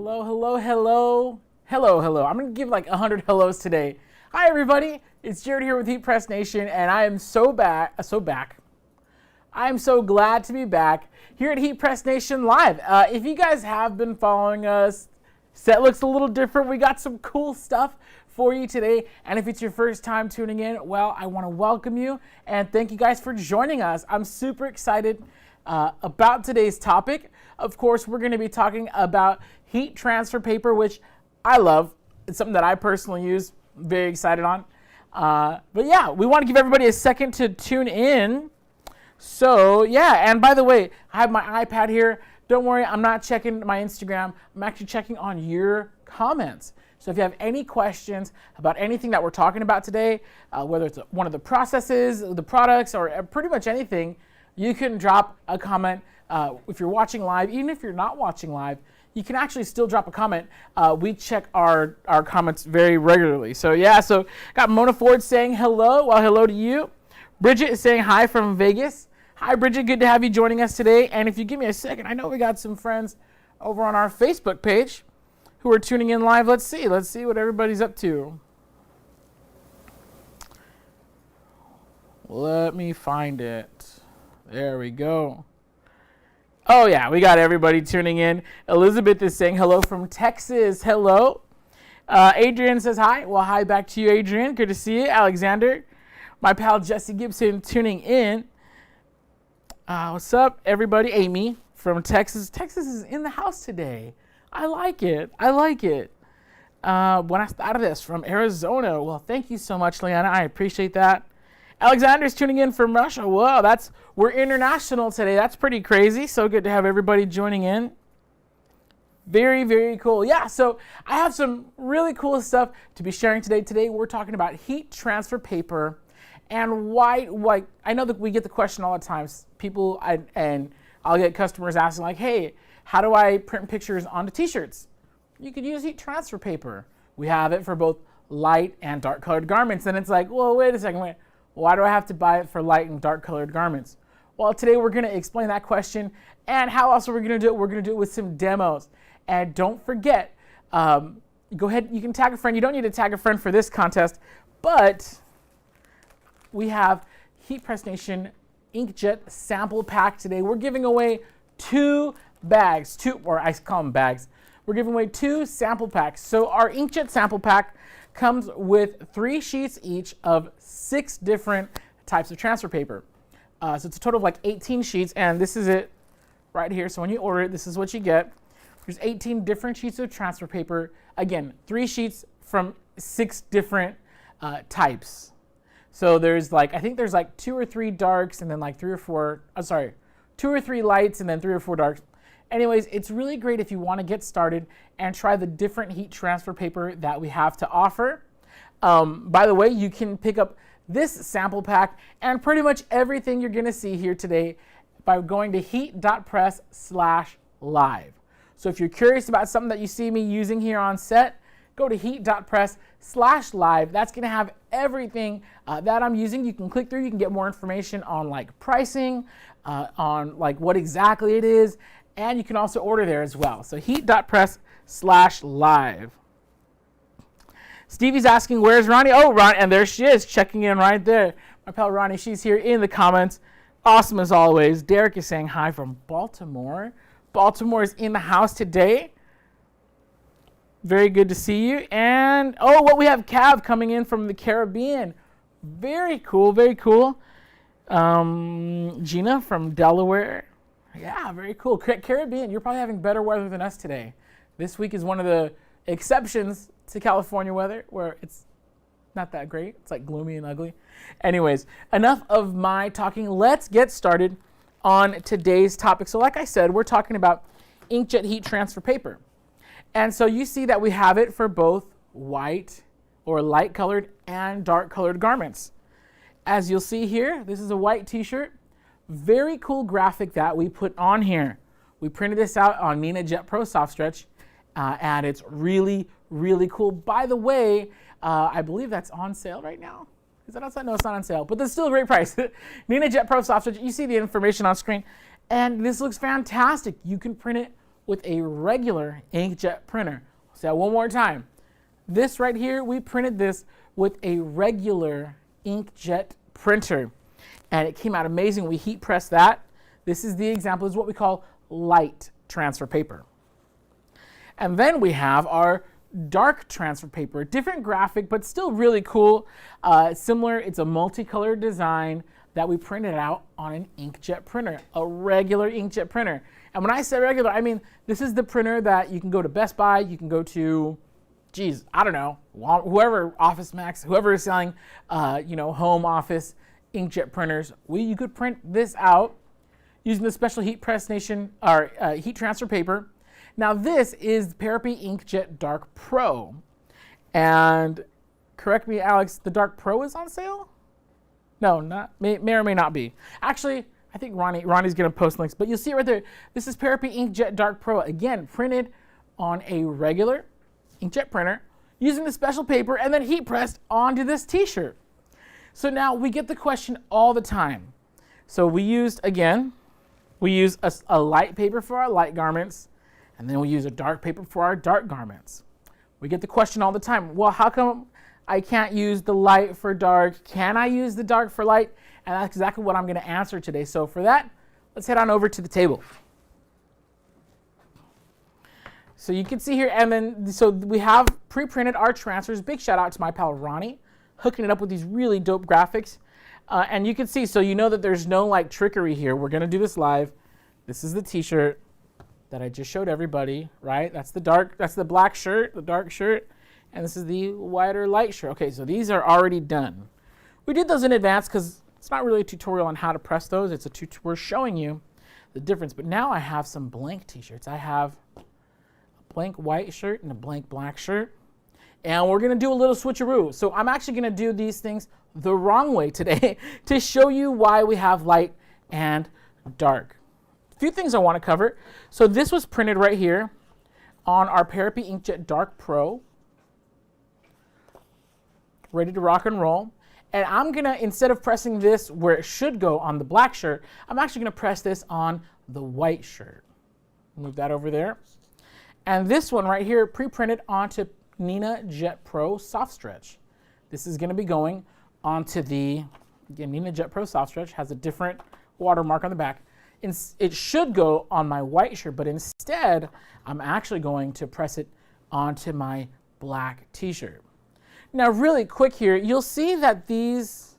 Hello, hello, hello. Hello, hello. I'm going to give like 100 hellos today. Hi, everybody. It's Jared here with Heat Press Nation, and I am so back. I am so glad to be back here at Heat Press Nation Live. If you guys have been following us, set looks a little different. We got some cool stuff for you today. And if it's your first time tuning in, well, I want to welcome you and thank you guys for joining us. I'm super excited about today's topic. Of course, we're going to be talking about heat transfer paper, which I love. It's something that I personally use. I'm very excited on. But yeah, we want to give everybody a second to tune in. So yeah, and by the way, I have my iPad here. Don't worry, I'm not checking my Instagram. I'm actually checking on your comments. So if you have any questions about anything that we're talking about today, whether it's one of the processes, the products, or pretty much anything, you can drop a comment. If you're watching live, even if you're not watching live, you can actually still drop a comment. We check our comments very regularly. So yeah, so got Mona Ford saying hello. Well, hello to you. Bridget is saying hi from Vegas. Hi, Bridget. Good to have you joining us today. And if you give me a second, I know we got some friends over on our Facebook page who are tuning in live. Let's see what everybody's up to. Let me find it. There we go. Oh yeah, we got everybody tuning in. Elizabeth is saying hello from Texas. Hello. Adrian says hi. Well, hi back to you, Adrian. Good to see you. Alexander. My pal Jesse Gibson tuning in. What's up, everybody? Amy from Texas. Texas is in the house today. I like it. Buenas tardes from Arizona. Well, thank you so much, Leanna. I appreciate that. Alexander's tuning in from Russia. Whoa, we're international today. That's pretty crazy. So good to have everybody joining in. Very, very cool. Yeah, so I have some really cool stuff to be sharing today. Today we're talking about heat transfer paper and why I know that we get the question all the time. People, and I'll get customers asking like, hey, how do I print pictures onto t-shirts? You could use heat transfer paper. We have it for both light and dark colored garments. And it's like, well, wait a second, why do I have to buy it for light and dark colored garments? Well, today we're going to explain that question, and how else are we going to do it? We're going to do it with some demos. And don't forget, go ahead, you can tag a friend. You don't need to tag a friend for this contest, but we have Heat Press Nation Inkjet sample pack today. We're giving away two bags, or I call them bags. We're giving away two sample packs. So our Inkjet sample pack comes with 3 sheets each of 6 different types of transfer paper. So it's a total of like 18 sheets, and this is it right here. So when you order it, this is what you get. There's 18 different sheets of transfer paper. Again, 3 sheets from 6 different types. So there's I think there's 2 or 3 darks, and then 2 or 3 lights, and then 3 or 4 darks. Anyways, it's really great if you want to get started and try the different heat transfer paper that we have to offer. By the way, you can pick up this sample pack and pretty much everything you're going to see here today by going to heat.press/live. So if you're curious about something that you see me using here on set, go to heat.press/live. That's going to have everything that I'm using. You can click through. You can get more information on pricing, on what exactly it is, and you can also order there as well. So heat.press/live. Stevie's asking, where's Ronnie? Oh, Ronnie, and there she is, checking in right there. My pal Ronnie, she's here in the comments. Awesome as always. Derek is saying hi from Baltimore. Baltimore is in the house today. Very good to see you. And, we have Cav coming in from the Caribbean. Very cool, very cool. Gina from Delaware. Yeah, very cool. Caribbean, you're probably having better weather than us today. This week is one of the exceptions to California weather, where it's not that great. It's gloomy and ugly. Anyways, enough of my talking. Let's get started on today's topic. So like I said, we're talking about inkjet heat transfer paper. And so you see that we have it for both white or light colored and dark colored garments. As you'll see here, this is a white t-shirt. Very cool graphic that we put on here. We printed this out on Nina Jet Pro Soft Stretch, and it's really, really cool. By the way, I believe that's on sale right now. Is that outside? No, it's not on sale, but that's still a great price. Nina Jet Pro Soft Stretch. You see the information on screen, and this looks fantastic. You can print it with a regular inkjet printer. I'll say that one more time. This right here, we printed this with a regular inkjet printer. And it came out amazing. We heat pressed that. This is the example. This is what we call light transfer paper. And then we have our dark transfer paper. Different graphic, but still really cool. Similar, it's a multicolored design that we printed out on an inkjet printer, a regular inkjet printer. And when I say regular, I mean this is the printer that you can go to Best Buy, you can go to, geez, I don't know, whoever, Office Max, whoever is selling, home office inkjet printers. You could print this out using the special heat transfer paper. Now this is Parapi Inkjet Dark Pro. And correct me, Alex, the Dark Pro is on sale? No, may or may not be. Actually, I think Ronnie's going to post links, but you'll see it right there. This is Parapi Inkjet Dark Pro, again, printed on a regular inkjet printer using the special paper and then heat pressed onto this t-shirt. So now we get the question all the time. So we use a light paper for our light garments, and then we use a dark paper for our dark garments. We get the question all the time, well, how come I can't use the light for dark? Can I use the dark for light? And that's exactly what I'm going to answer today. So for that, let's head on over to the table. So you can see here, and then so we have pre-printed our transfers. Big shout out to my pal Ronnie, hooking it up with these really dope graphics. And you can see, so you know that there's no like trickery here. We're going to do this live. This is the t-shirt that I just showed everybody, right? That's the black shirt, the dark shirt, and this is the whiter light shirt. Okay, so these are already done. We did those in advance because it's not really a tutorial on how to press those. We're showing you the difference. But now I have some blank t-shirts. I have a blank white shirt and a blank black shirt. And we're going to do a little switcheroo. So I'm actually going to do these things the wrong way today to show you why we have light and dark. A few things I want to cover. So this was printed right here on our Parapi Inkjet Dark Pro. Ready to rock and roll. And I'm going to, instead of pressing this where it should go on the black shirt, I'm actually going to press this on the white shirt. Move that over there. And this one right here, pre-printed onto Nina Jet Pro Soft Stretch. This is going to be going onto again, Nina Jet Pro Soft Stretch has a different watermark on the back. It should go on my white shirt, but instead, I'm actually going to press it onto my black t-shirt. Now, really quick here, you'll see that these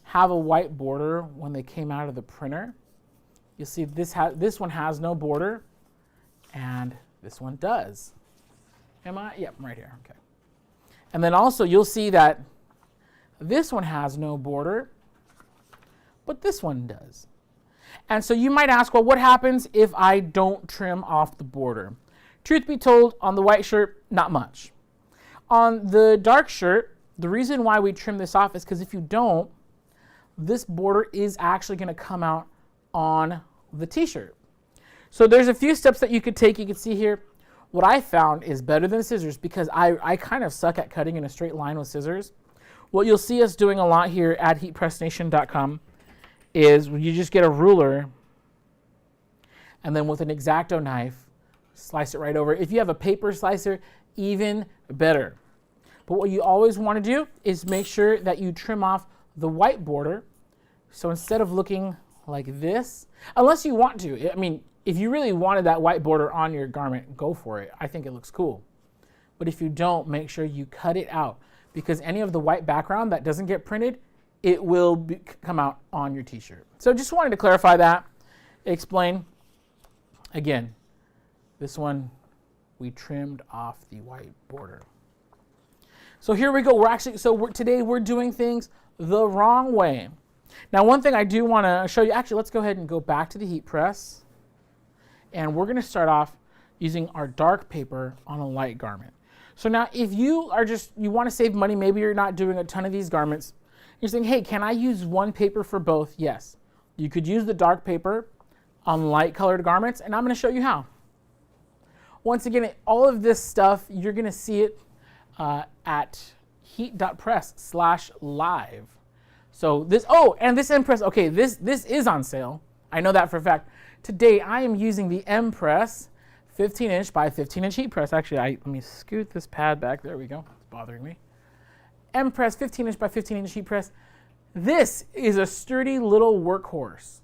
have a white border when they came out of the printer. You'll see this one has no border, and this one does. Yep, I'm right here, okay. And then also, you'll see that this one has no border, but this one does. And so you might ask, well, what happens if I don't trim off the border? Truth be told, on the white shirt, not much. On the dark shirt, the reason why we trim this off is because if you don't, this border is actually going to come out on the t-shirt. So there's a few steps that you could take. You can see here, what I found is better than scissors because I kind of suck at cutting in a straight line with scissors. What you'll see us doing a lot here at heatpressnation.com is you just get a ruler and then with an X-Acto knife, slice it right over. If you have a paper slicer, even better. But what you always want to do is make sure that you trim off the white border. So instead of looking like this, unless you want to, I mean, if you really wanted that white border on your garment, go for it. I think it looks cool. But if you don't, make sure you cut it out because any of the white background that doesn't get printed, it will come out on your t-shirt. So just wanted to clarify that, explain. Again, this one, we trimmed off the white border. So here we go. Today we're doing things the wrong way. Now, one thing I do want to show you, actually, let's go ahead and go back to the heat press. And we're going to start off using our dark paper on a light garment. So now if you want to save money, maybe you're not doing a ton of these garments, you're saying, hey, can I use one paper for both? Yes. You could use the dark paper on light colored garments, and I'm going to show you how. Once again, all of this stuff, you're going to see it at heat.press/live. So this impress, okay, this is on sale. I know that for a fact. today I am using the M-Press 15-inch by 15-inch heat press. Actually, let me scoot this pad back. There we go. It's bothering me. M-Press 15-inch by 15-inch heat press. This is a sturdy little workhorse.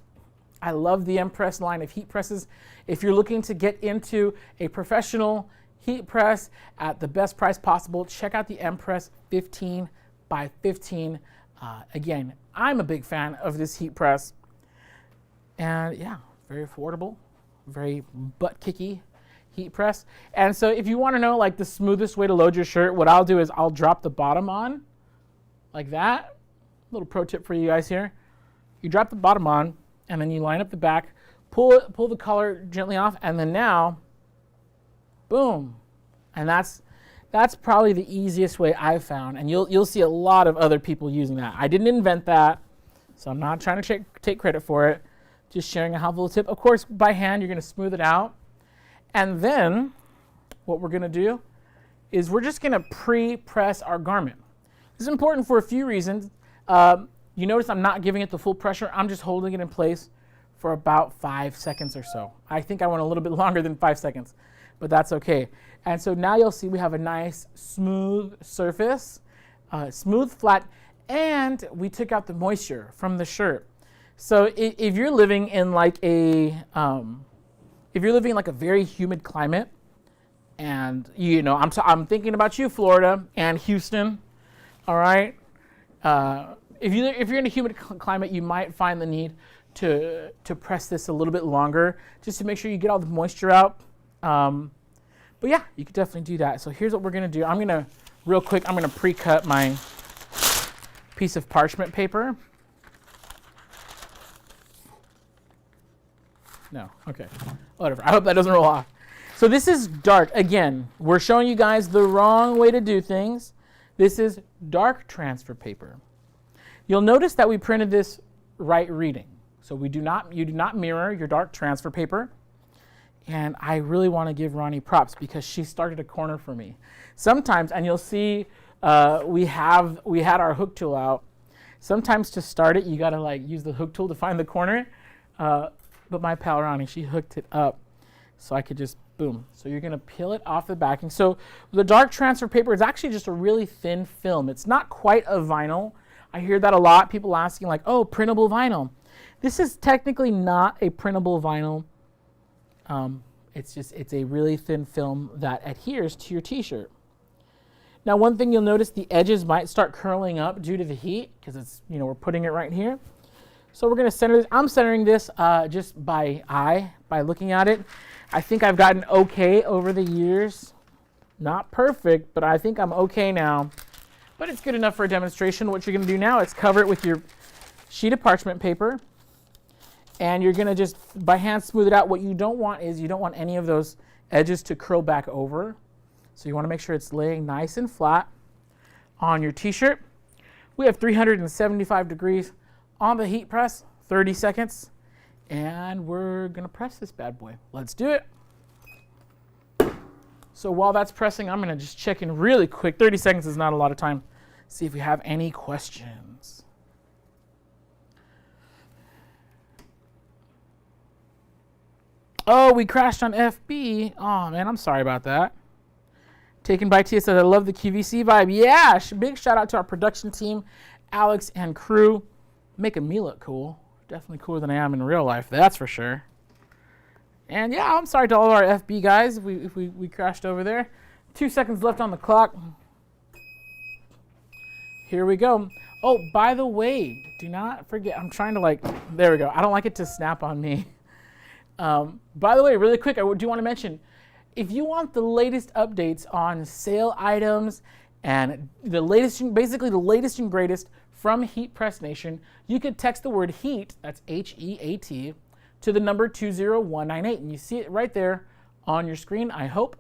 I love the M-Press line of heat presses. If you're looking to get into a professional heat press at the best price possible, check out the M-Press 15 by 15. Again, I'm a big fan of this heat press. And yeah, very affordable, very butt-kicky heat press. And so if you want to know like the smoothest way to load your shirt, what I'll do is I'll drop the bottom on like that. Little pro tip for you guys here. You drop the bottom on and then you line up the back, pull the collar gently off, and then now, boom. And that's probably the easiest way I've found. And you'll see a lot of other people using that. I didn't invent that, so I'm not trying to take credit for it. Just sharing a helpful tip. Of course, by hand, you're going to smooth it out. And then what we're going to do is we're just going to pre-press our garment. This is important for a few reasons. You notice I'm not giving it the full pressure. I'm just holding it in place for about 5 seconds or so. I think I went a little bit longer than 5 seconds, but that's okay. And so now you'll see we have a nice smooth surface, smooth, flat, and we took out the moisture from the shirt. So if you're living in like a very humid climate, and you know, I'm thinking about you, Florida and Houston, all right. If you're in a humid climate, you might find the need to press this a little bit longer, just to make sure you get all the moisture out. But yeah, you could definitely do that. So here's what we're gonna do. Real quick, I'm gonna pre-cut my piece of parchment paper. No, okay, whatever. I hope that doesn't roll off. So this is dark. Again, we're showing you guys the wrong way to do things. This is dark transfer paper. You'll notice that we printed this right reading. So you do not mirror your dark transfer paper. And I really want to give Ronnie props because she started a corner for me. Sometimes, and you'll see we had our hook tool out. Sometimes to start it, you gotta like use the hook tool to find the corner. But my pal Ronnie, she hooked it up so I could just boom. So you're gonna peel it off the backing. So the dark transfer paper is actually just a really thin film. It's not quite a vinyl. I hear that a lot, people asking like, oh, printable vinyl. This is technically not a printable vinyl. It's a really thin film that adheres to your t-shirt. Now, one thing you'll notice, the edges might start curling up due to the heat because it's, we're putting it right here. So we're going to center this. I'm centering this just by eye, by looking at it. I think I've gotten okay over the years. Not perfect, but I think I'm okay now. But it's good enough for a demonstration. What you're going to do now is cover it with your sheet of parchment paper. And you're going to just, by hand, smooth it out. What you don't want is you don't want any of those edges to curl back over. So you want to make sure it's laying nice and flat on your t-shirt. We have 375 degrees on the heat press, 30 seconds. And we're going to press this bad boy. Let's do it. So while that's pressing, I'm going to just check in really quick. 30 seconds is not a lot of time. See if we have any questions. Oh, we crashed on FB. Oh, man, I'm sorry about that. Taken by Tia says, I love the QVC vibe. Yeah, big shout out to our production team, Alex and crew. Making me look cool. Definitely cooler than I am in real life, that's for sure. And yeah, I'm sorry to all of our FB guys if we crashed over there. 2 seconds left on the clock. Here we go. Oh, by the way, do not forget, I'm trying to there we go. I don't like it to snap on me. By the way, really quick, I do want to mention, if you want the latest updates on sale items and basically the latest and greatest from Heat Press Nation, you could text the word HEAT, that's H-E-A-T, to the number 20198. And you see it right there on your screen, I hope.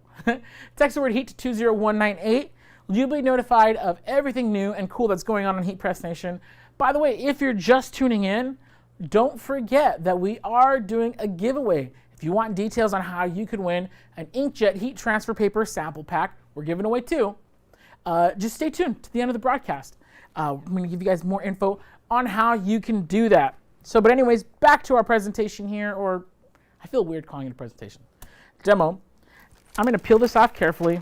Text the word HEAT to 20198. You'll be notified of everything new and cool that's going on in Heat Press Nation. By the way, if you're just tuning in, don't forget that we are doing a giveaway. If you want details on how you could win an Inkjet heat transfer paper sample pack, we're giving away 2. Just stay tuned to the end of the broadcast. I'm going to give you guys more info on how you can do that. So, but anyways, back to our presentation here, or I feel weird calling it a presentation. Demo. I'm going to peel this off carefully.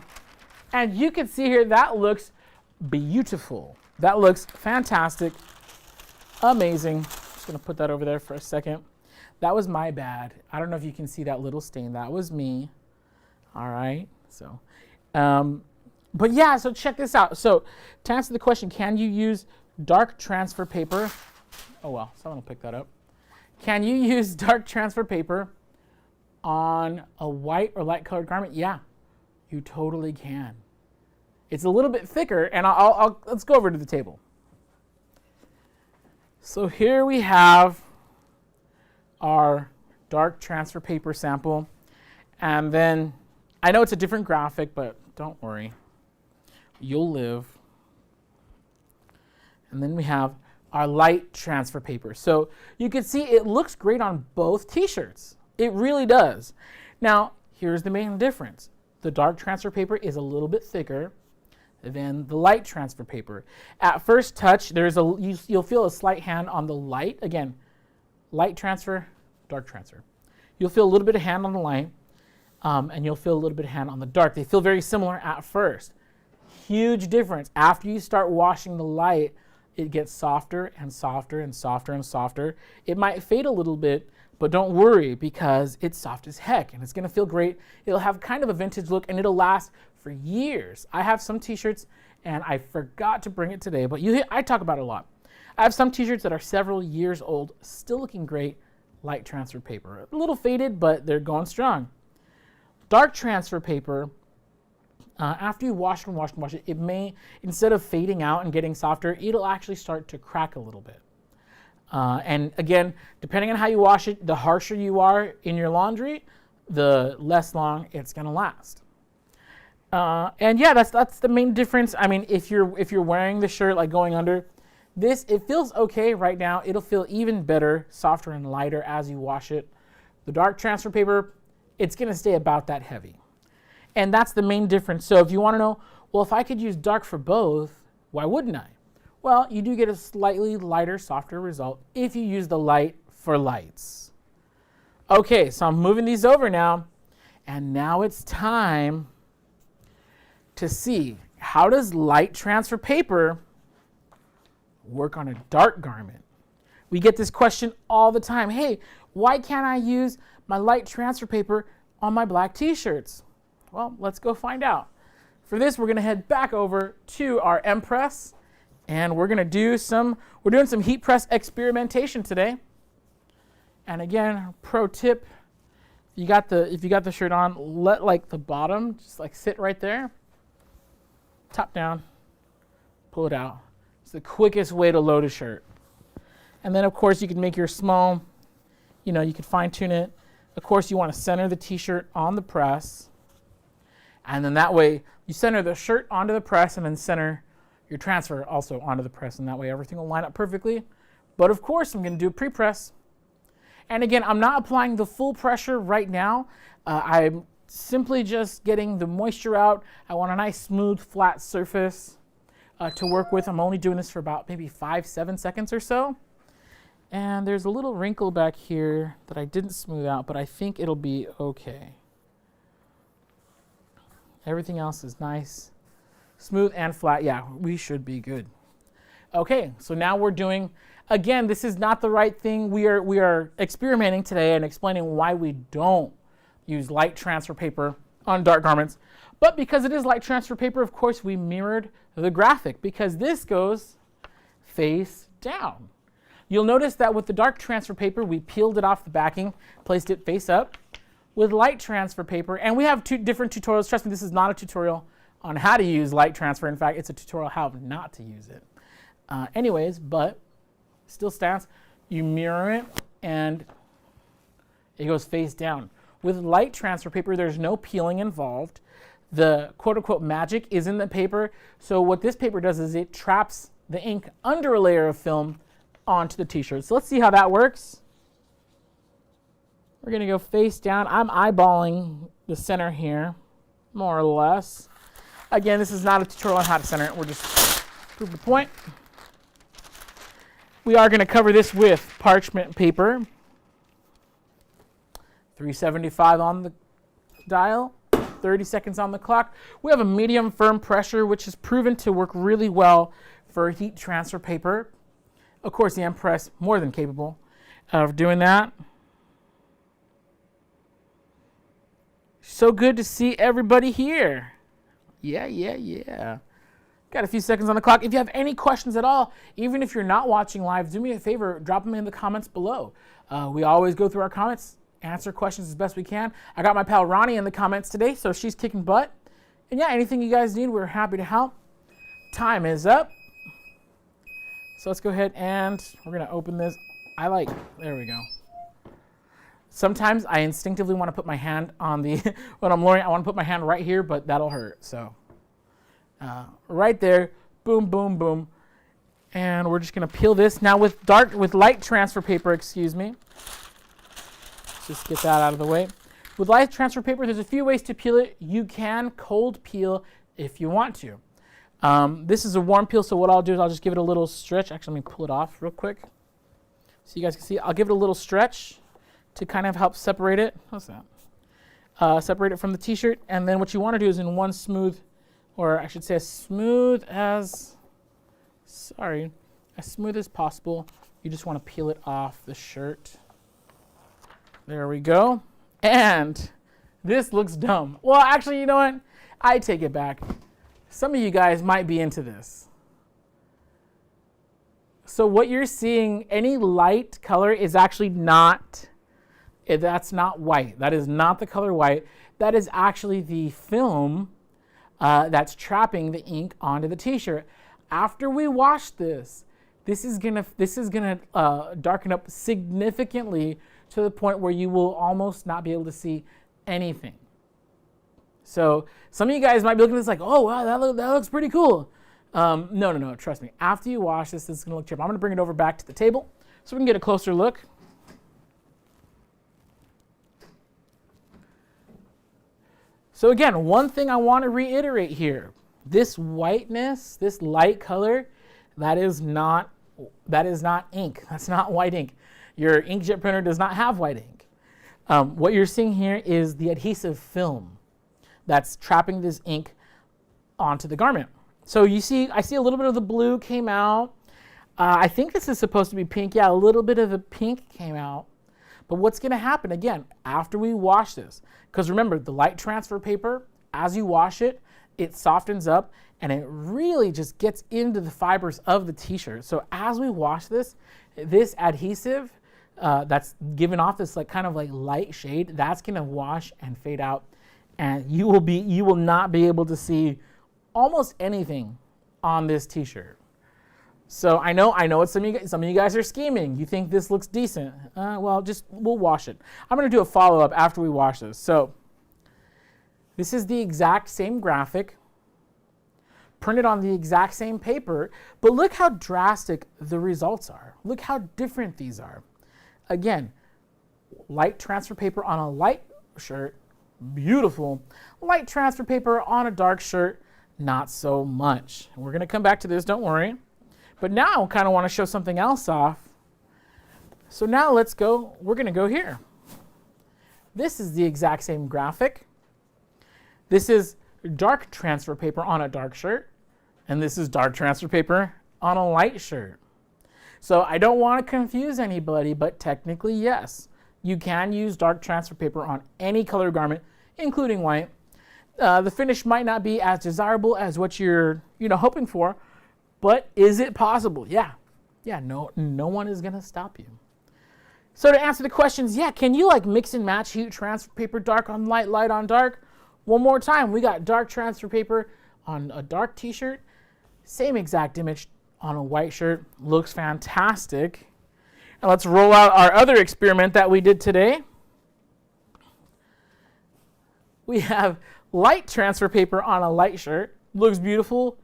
And you can see here, that looks beautiful. That looks fantastic. Amazing. Just going to put that over there for a second. That was my bad. I don't know if you can see that little stain. That was me. All right. So, but yeah, so check this out. So to answer the question, can you use dark transfer paper? Oh, well, someone will pick that up. Can you use dark transfer paper on a white or light colored garment? Yeah, you totally can. It's a little bit thicker, and let's go over to the table. So here we have our dark transfer paper sample, and then I know it's a different graphic, but don't worry, you'll live. And then we have our light transfer paper. So you can see it looks great on both t-shirts. It really does. Now, here's the main difference. The dark transfer paper is a little bit thicker than the light transfer paper. At first touch, you'll feel a slight hand on the light. Again, light transfer, dark transfer. You'll feel a little bit of hand on the light, and you'll feel a little bit of hand on the dark. They feel very similar at first. Huge difference. After you start washing the light, it gets softer and softer and softer and softer. It might fade a little bit, but don't worry because it's soft as heck and it's gonna feel great. It'll have kind of a vintage look and it'll last for years. I have some t-shirts and I forgot to bring it today, but I talk about it a lot. I have some t-shirts that are several years old, still looking great, light transfer paper. A little faded, but they're going strong. Dark transfer paper, after you wash and wash and wash it, it may, instead of fading out and getting softer, it'll actually start to crack a little bit. And again, depending on how you wash it, the harsher you are in your laundry, the less long it's gonna last. And yeah, that's the main difference. I mean, if you're wearing the shirt like going under, it feels okay right now. It'll feel even better, softer and lighter as you wash it. The dark transfer paper, it's gonna stay about that heavy. And that's the main difference. So if you want to know, well, if I could use dark for both, why wouldn't I? Well, you do get a slightly lighter, softer result if you use the light for lights. Okay, so I'm moving these over now, and now it's time to see how does light transfer paper work on a dark garment. We get this question all the time. Hey, why can't I use my light transfer paper on my black t-shirts? Well, let's go find out. For this, we're gonna head back over to our M press, and we're doing some heat press experimentation today. And again, pro tip: if you got the shirt on, let like the bottom just like sit right there, top down, pull it out. It's the quickest way to load a shirt. And then of course you can make your small, you could fine tune it. Of course you want to center the t-shirt on the press. And then that way, you center the shirt onto the press and then center your transfer also onto the press. And that way everything will line up perfectly. But of course, I'm going to do a pre-press. And again, I'm not applying the full pressure right now. I'm simply just getting the moisture out. I want a nice, smooth, flat surface to work with. I'm only doing this for about maybe 5-7 seconds or so. And there's a little wrinkle back here that I didn't smooth out, but I think it'll be okay. Everything else is nice, smooth and flat. Yeah, we should be good. Okay, so now we're doing, again, this is not the right thing. We are experimenting today and explaining why we don't use light transfer paper on dark garments. But because it is light transfer paper, of course, we mirrored the graphic because this goes face down. You'll notice that with the dark transfer paper, we peeled it off the backing, placed it face up. With light transfer paper, and we have two different tutorials. Trust me, this is not a tutorial on how to use light transfer. In fact, it's a tutorial how not to use it. Anyways, but still stands. You mirror it, and it goes face down. With light transfer paper, there's no peeling involved. The quote-unquote magic is in the paper. So what this paper does is it traps the ink under a layer of film onto the t-shirt. So let's see how that works. We're going to go face down. I'm eyeballing the center here, more or less. Again, this is not a tutorial on how to center it. We're just prove the point. We are going to cover this with parchment paper. 375 on the dial, 30 seconds on the clock. We have a medium firm pressure, which is proven to work really well for heat transfer paper. Of course, the M-Press, more than capable of doing that. So good to see everybody here. Yeah. Got a few seconds on the clock. If you have any questions at all, even if you're not watching live, do me a favor, drop them in the comments below. We always go through our comments, answer questions as best we can. I got my pal Ronnie in the comments today, so she's kicking butt. And yeah, anything you guys need, we're happy to help. Time is up. So let's go ahead and we're going to open this. There we go. Sometimes I instinctively want to put my hand on the, when I'm lowering, I want to put my hand right here, but that'll hurt. So right there, boom, boom, boom. And we're just going to peel this. Now with light transfer paper, excuse me. Let's just get that out of the way. With light transfer paper, there's a few ways to peel it. You can cold peel if you want to. This is a warm peel, so what I'll do is I'll just give it a little stretch. Actually, let me pull it off real quick so you guys can see. I'll give it a little stretch to kind of help separate it. What's that? Separate it from the t-shirt. And then what you want to do is in one smooth, or I should say as smooth as possible, you just want to peel it off the shirt. There we go. And this looks dumb. Well, actually, you know what? I take it back. Some of you guys might be into this. So what you're seeing, any light color is actually that's not white. That is not the color white. That is actually the film that's trapping the ink onto the t-shirt. After we wash this is gonna darken up significantly to the point where you will almost not be able to see anything. So some of you guys might be looking at this like, oh wow, that looks pretty cool. No, trust me. After you wash this is gonna look terrible. I'm gonna bring it over back to the table so we can get a closer look. So again, one thing I want to reiterate here, this whiteness, this light color, that is not ink. That's not white ink. Your inkjet printer does not have white ink. What you're seeing here is the adhesive film that's trapping this ink onto the garment. So I see a little bit of the blue came out. I think this is supposed to be pink. Yeah, a little bit of the pink came out. But what's going to happen, again, after we wash this, because remember, the light transfer paper, as you wash it, it softens up and it really just gets into the fibers of the t-shirt. So as we wash this adhesive that's giving off this kind of light shade, that's going to wash and fade out. And you will not be able to see almost anything on this t-shirt. So I know what some of you guys are scheming. You think this looks decent. Well, we'll wash it. I'm going to do a follow-up after we wash this. So this is the exact same graphic, printed on the exact same paper, but look how drastic the results are. Look how different these are. Again, light transfer paper on a light shirt, beautiful. Light transfer paper on a dark shirt, not so much. We're going to come back to this, don't worry. But now I kind of want to show something else off. So now we're going to go here. This is the exact same graphic. This is dark transfer paper on a dark shirt, and this is dark transfer paper on a light shirt. So I don't want to confuse anybody, but technically, yes, you can use dark transfer paper on any color garment, including white. The finish might not be as desirable as what you're hoping for, but is it possible? Yeah, no one is going to stop you. So to answer the questions, can you mix and match heat transfer paper dark on light, light on dark? One more time, we got dark transfer paper on a dark t-shirt, same exact image on a white shirt, looks fantastic. And let's roll out our other experiment that we did today. We have light transfer paper on a light shirt, looks beautiful.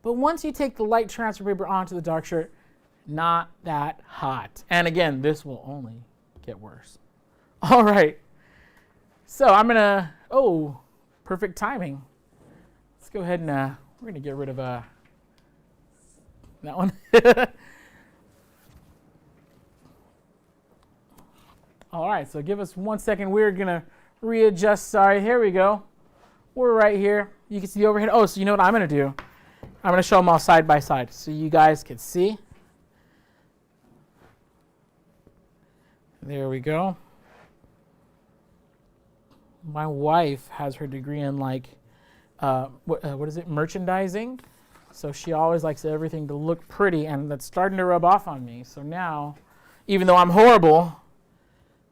But once you take the light transfer paper onto the dark shirt, not that hot. And again, this will only get worse. All right. So I'm going to, perfect timing. Let's go ahead and we're going to get rid of that one. All right, so give us 1 second. We're gonna readjust. Sorry, here we go. We're right here. You can see the overhead. Oh, so you know what I'm gonna do? I'm gonna show them all side by side so you guys can see. There we go. My wife has her degree in what is it, merchandising. So she always likes everything to look pretty, and that's starting to rub off on me. So now, even though I'm horrible,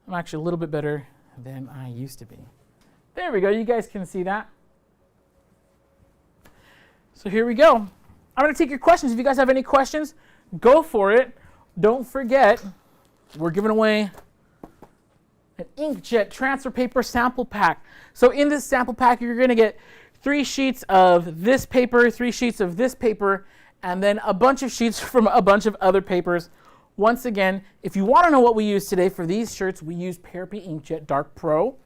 I'm actually a little bit better than I used to be. There we go. You guys can see that. So here we go. I'm going to take your questions. If you guys have any questions, go for it. Don't forget, we're giving away an Inkjet transfer paper sample pack. So in this sample pack, you're going to get 3 sheets of this paper, 3 sheets of this paper, and then a bunch of sheets from a bunch of other papers. Once again, if you want to know what we used today for these shirts, we used Parapi Inkjet Dark Pro.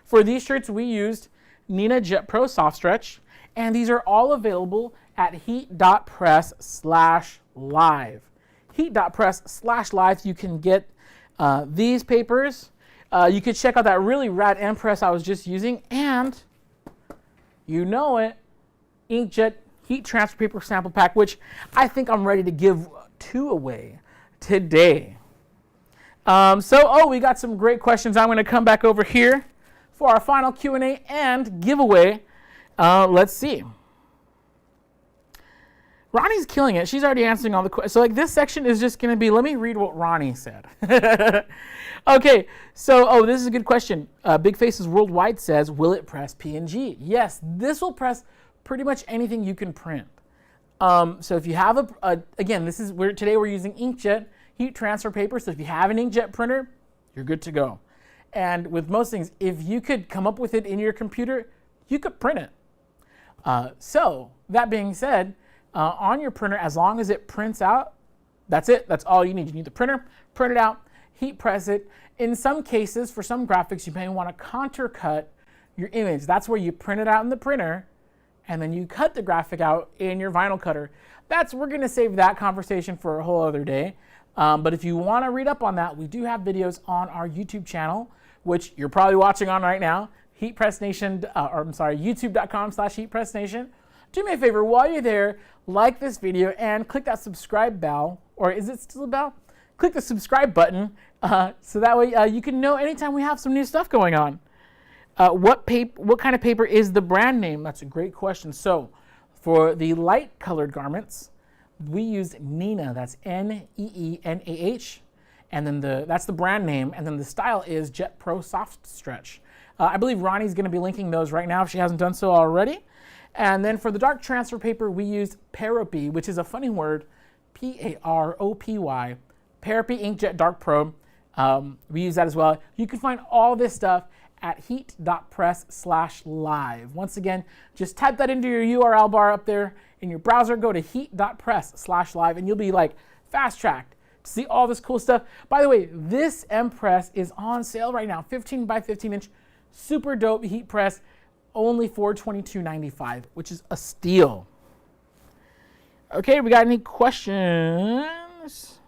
For these shirts, we used Nina Jet Pro Soft Stretch, and these are all available at heat.press/live. Heat.press/live, you can get these papers. You could check out that really rad end press I was just using, and you know it, Inkjet Heat Transfer Paper Sample Pack, which I think I'm ready to give 2 away today. We got some great questions. I'm going to come back over here for our final Q&A and giveaway. Let's see. Ronnie's killing it. She's already answering all the questions. So this section is just going to be, let me read what Ronnie said. Okay, so, this is a good question. Big Faces Worldwide says, will it press PNG? Yes, this will press pretty much anything you can print. So if you have again, today we're using Inkjet heat transfer paper. So if you have an Inkjet printer, you're good to go. And with most things, if you could come up with it in your computer, you could print it. So that being said, on your printer, as long as it prints out, that's it. That's all you need. You need the printer, print it out, heat press it. In some cases, for some graphics, you may want to contour cut your image. That's where you print it out in the printer, and then you cut the graphic out in your vinyl cutter. We're going to save that conversation for a whole other day. But if you want to read up on that, we do have videos on our YouTube channel, which you're probably watching on right now, youtube.com/heatpressnation. Do me a favor, while you're there, like this video and click that subscribe bell, or is it still a bell? Click the subscribe button so that way you can know anytime we have some new stuff going on. What kind of paper is the brand name? That's a great question. So for the light colored garments, we used Nina. That's N-E-E-N-A-H. And then that's the brand name. And then the style is Jet Pro Soft Stretch. I believe Ronnie's going to be linking those right now if she hasn't done so already. And then for the dark transfer paper, we used Parapi, which is a funny word, P-A-R-O-P-Y, Parapi Inkjet Dark Pro. We use that as well. You can find all this stuff at heat.press/live. Once again, just type that into your URL bar up there in your browser, go to heat.press/live, and you'll be fast-tracked to see all this cool stuff. By the way, this M-Press is on sale right now, 15 by 15 inch, super dope heat press, only for $22.95, which is a steal. Okay, we got any questions?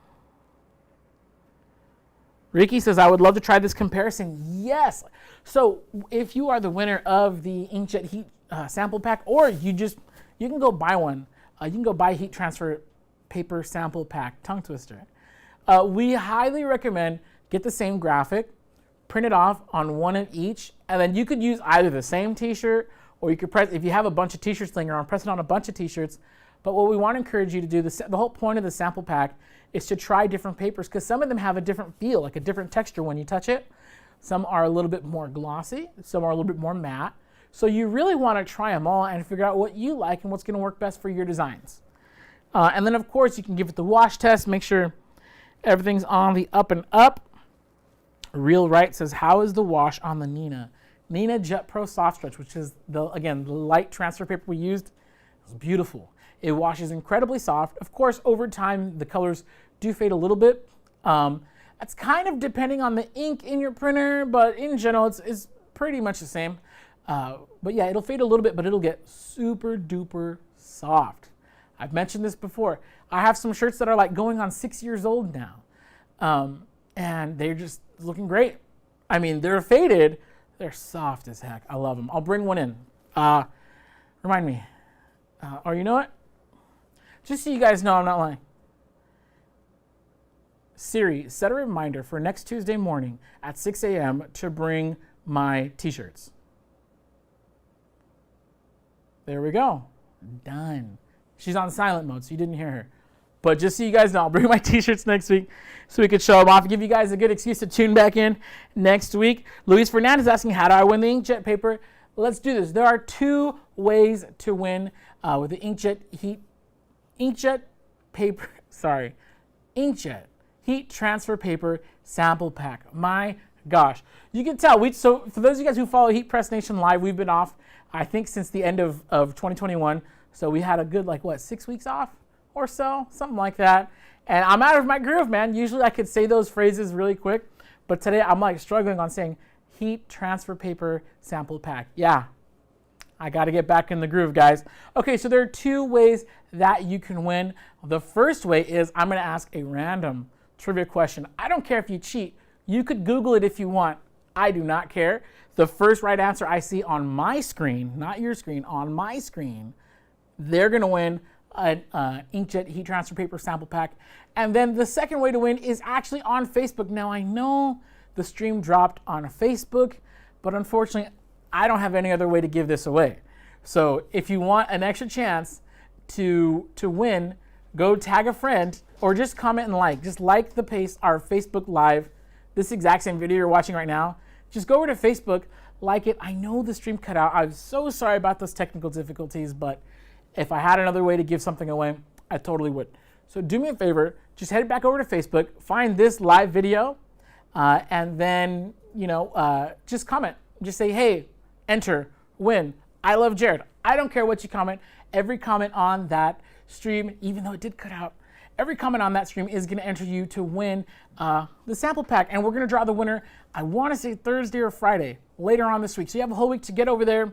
Ricky says, I would love to try this comparison. Yes. So if you are the winner of the Inkjet Heat sample pack, or you can go buy one. You can go buy Heat Transfer Paper Sample Pack, tongue twister. We highly recommend get the same graphic, print it off on one of each, and then you could use either the same t-shirt, or you could press, if you have a bunch of t-shirts laying around, press it on a bunch of t-shirts. But what we want to encourage you to do, the whole point of the sample pack is to try different papers, because some of them have a different feel, like a different texture when you touch it. Some are a little bit more glossy, some are a little bit more matte. So you really want to try them all and figure out what you like and what's going to work best for your designs. And then of course you can give it the wash test, make sure everything's on the up and up. Real Right says, how is the wash on the Nina? Nina Jet Pro Soft Stretch, which is the light transfer paper we used. It's beautiful. It washes incredibly soft. Of course, over time, the colors do fade a little bit. That's kind of depending on the ink in your printer, but in general, it's pretty much the same. But yeah, it'll fade a little bit, but it'll get super duper soft. I've mentioned this before. I have some shirts that are going on 6 years old now. And they're just looking great. I mean, they're faded. They're soft as heck. I love them. I'll bring one in. Remind me. Or you know what? Just so you guys know I'm not lying. Siri, set a reminder for next Tuesday morning at 6 a.m. to bring my t-shirts. There we go. Done. She's on silent mode, so you didn't hear her. But just so you guys know, I'll bring my t-shirts next week so we could show them off and give you guys a good excuse to tune back in next week. Luis Fernandez asking, how do I win the inkjet paper? Let's do this. There are 2 ways to win with the inkjet heat transfer paper sample pack. My gosh. You can tell. So for those of you guys who follow Heat Press Nation Live, we've been off, I think, since the end of 2021. So we had a good, 6 weeks off or so, something like that. And I'm out of my groove, man. Usually I could say those phrases really quick, but today I'm struggling on saying heat transfer paper sample pack. Yeah, I got to get back in the groove, guys. Okay, so there are 2 ways that you can win. The first way is I'm going to ask a random trivia question. I don't care if you cheat. You could Google it if you want. I do not care. The first right answer I see on my screen, not your screen, on my screen, they're going to win an inkjet heat transfer paper sample pack. And then the second way to win is actually on Facebook. Now, I know the stream dropped on Facebook, but unfortunately, I don't have any other way to give this away. So if you want an extra chance to win, go tag a friend or just comment and like. Just like our Facebook Live, this exact same video you're watching right now. Just go over to Facebook, like it. I know the stream cut out. I'm so sorry about those technical difficulties, but if I had another way to give something away, I totally would. So do me a favor, just head back over to Facebook, find this live video, and then, just comment. Just say, hey, enter, win, I love Jared. I don't care what you comment. Every comment on that stream, even though it did cut out, every comment on that stream is going to enter you to win the sample pack. And we're going to draw the winner, I want to say Thursday or Friday, later on this week. So you have a whole week to get over there.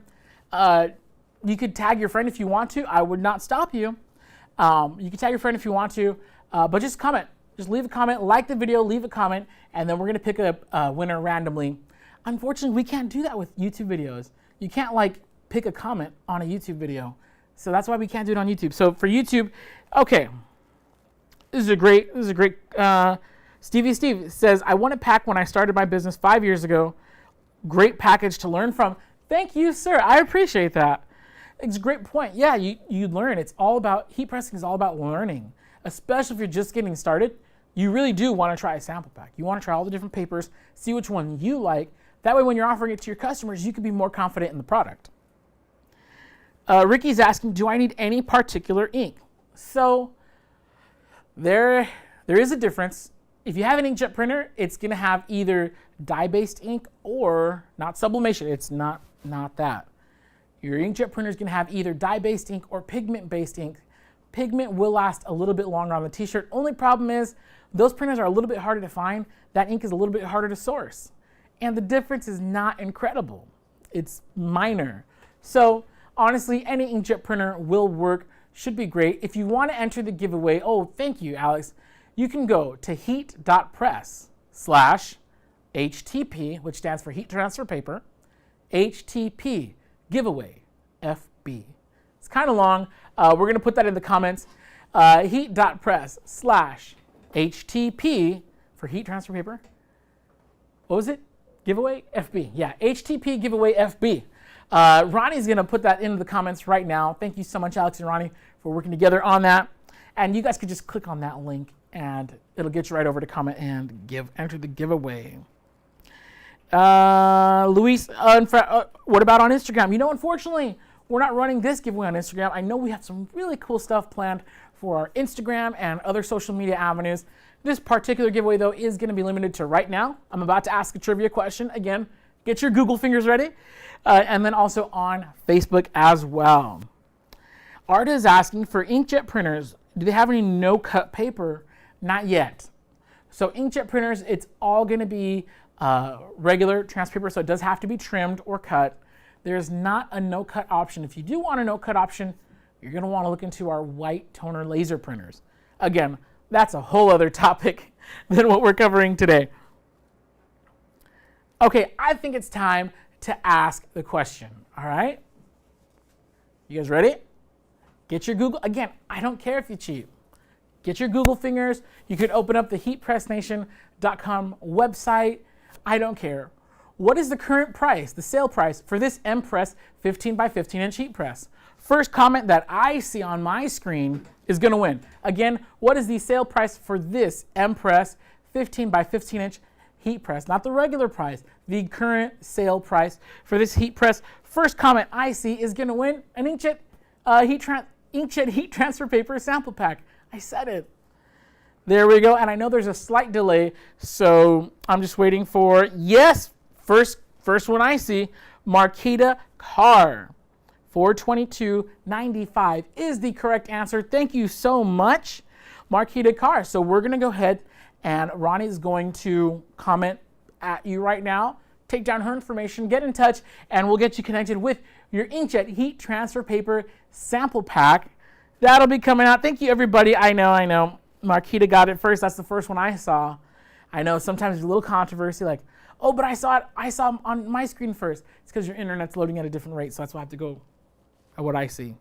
You could tag your friend if you want to. I would not stop you. You can tag your friend if you want to, but just comment. Just leave a comment, like the video, leave a comment, and then we're going to pick a winner randomly. Unfortunately, we can't do that with YouTube videos. You can't pick a comment on a YouTube video. So that's why we can't do it on YouTube. So for YouTube, okay. This is a great, Stevie Steve says, I won a pack when I started my business 5 years ago. Great package to learn from. Thank you, sir. I appreciate that. It's a great point. Yeah, you learn. It's all about, heat pressing is all about learning, especially if you're just getting started. You really do want to try a sample pack. You want to try all the different papers, see which one you like. That way when you're offering it to your customers, you can be more confident in the product. Ricky's asking, do I need any particular ink? So there is a difference. If you have an inkjet printer, it's going to have either dye-based ink or not sublimation. It's not that. Your inkjet printer is going to have either dye-based ink or pigment-based ink. Pigment will last a little bit longer on the t-shirt. Only problem is those printers are a little bit harder to find. That ink is a little bit harder to source. And the difference is not incredible. It's minor. So honestly, any inkjet printer will work, should be great. If you want to enter the giveaway, oh, thank you, Alex, you can go to heat.press/HTP, which stands for heat transfer paper, HTP giveaway FB. It's kind of long. We're going to put that in the comments. Heat.press/HTP for heat transfer paper. What was it? Giveaway FB. Yeah, HTP giveaway FB. Ronnie's going to put that into the comments right now. Thank you so much, Alex and Ronnie, for working together on that. And you guys could just click on that link, and it'll get you right over to comment and enter the giveaway. Luis, what about on Instagram? Unfortunately, we're not running this giveaway on Instagram. I know we have some really cool stuff planned for our Instagram and other social media avenues. This particular giveaway, though, is going to be limited to right now. I'm about to ask a trivia question. Again, get your Google fingers ready. And then also on Facebook as well. Art is asking for inkjet printers. Do they have any no-cut paper? Not yet. So inkjet printers, it's all going to be regular transfer paper, so it does have to be trimmed or cut. There's not a no-cut option. If you do want a no-cut option, you're going to want to look into our white toner laser printers. Again, that's a whole other topic than what we're covering today. Okay, I think it's time to ask the question, all right? You guys ready? Get your Google, again, I don't care if you cheat. Get your Google fingers. You could open up the heatpressnation.com website. I don't care. What is the current price, the sale price for this M-Press 15 by 15 inch heat press? First comment that I see on my screen is gonna win. Again, what is the sale price for this M-Press 15 by 15 inch heat press? Not the regular price, the current sale price for this heat press. First comment I see is gonna win an Inkjet Inkjet heat transfer paper sample pack. I said it. There we go. And I know there's a slight delay, so I'm just waiting for, yes, first one I see, Marquita Carr. $422.95 is the correct answer. Thank you so much, Marquita Carr. So we're going to go ahead and Ronnie is going to comment at you right now, take down her information, get in touch, and we'll get you connected with your Inkjet heat transfer paper sample pack. That'll be coming out. Thank you, everybody. I know. Marquita got it first. That's the first one I saw. I know sometimes there's a little controversy like, oh, but I saw it on my screen first. It's because your internet's loading at a different rate, so that's why I have to go at what I see.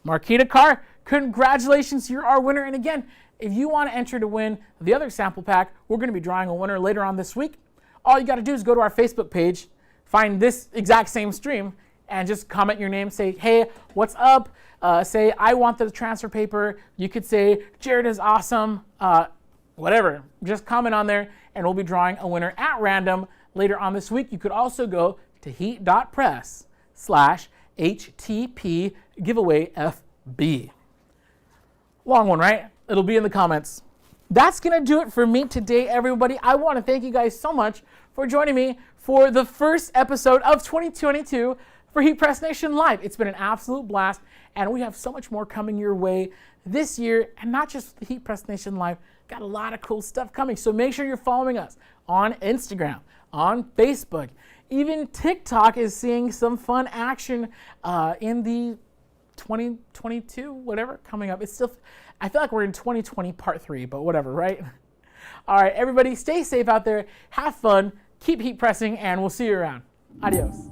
Marquita Carr, congratulations, you're our winner. And again, if you want to enter to win the other sample pack, we're going to be drawing a winner later on this week. All you got to do is go to our Facebook page, find this exact same stream, and just comment your name, say, hey, what's up? Say, I want the transfer paper. You could say, Jared is awesome, whatever. Just comment on there, and we'll be drawing a winner at random later on this week. You could also go to heat.press/HTP giveaway FB. Long one, right? It'll be in the comments. That's going to do it for me today, everybody. I want to thank you guys so much for joining me for the first episode of 2022 for Heat Press Nation Live. It's been an absolute blast, and we have so much more coming your way this year, and not just the Heat Press Nation Live. Got a lot of cool stuff coming, so make sure you're following us on Instagram, on Facebook. Even TikTok is seeing some fun action in the 2022, whatever, coming up. It's still, I feel like we're in 2020 part 3, but whatever, right? All right, everybody, stay safe out there. Have fun. Keep heat pressing, and we'll see you around. Adios.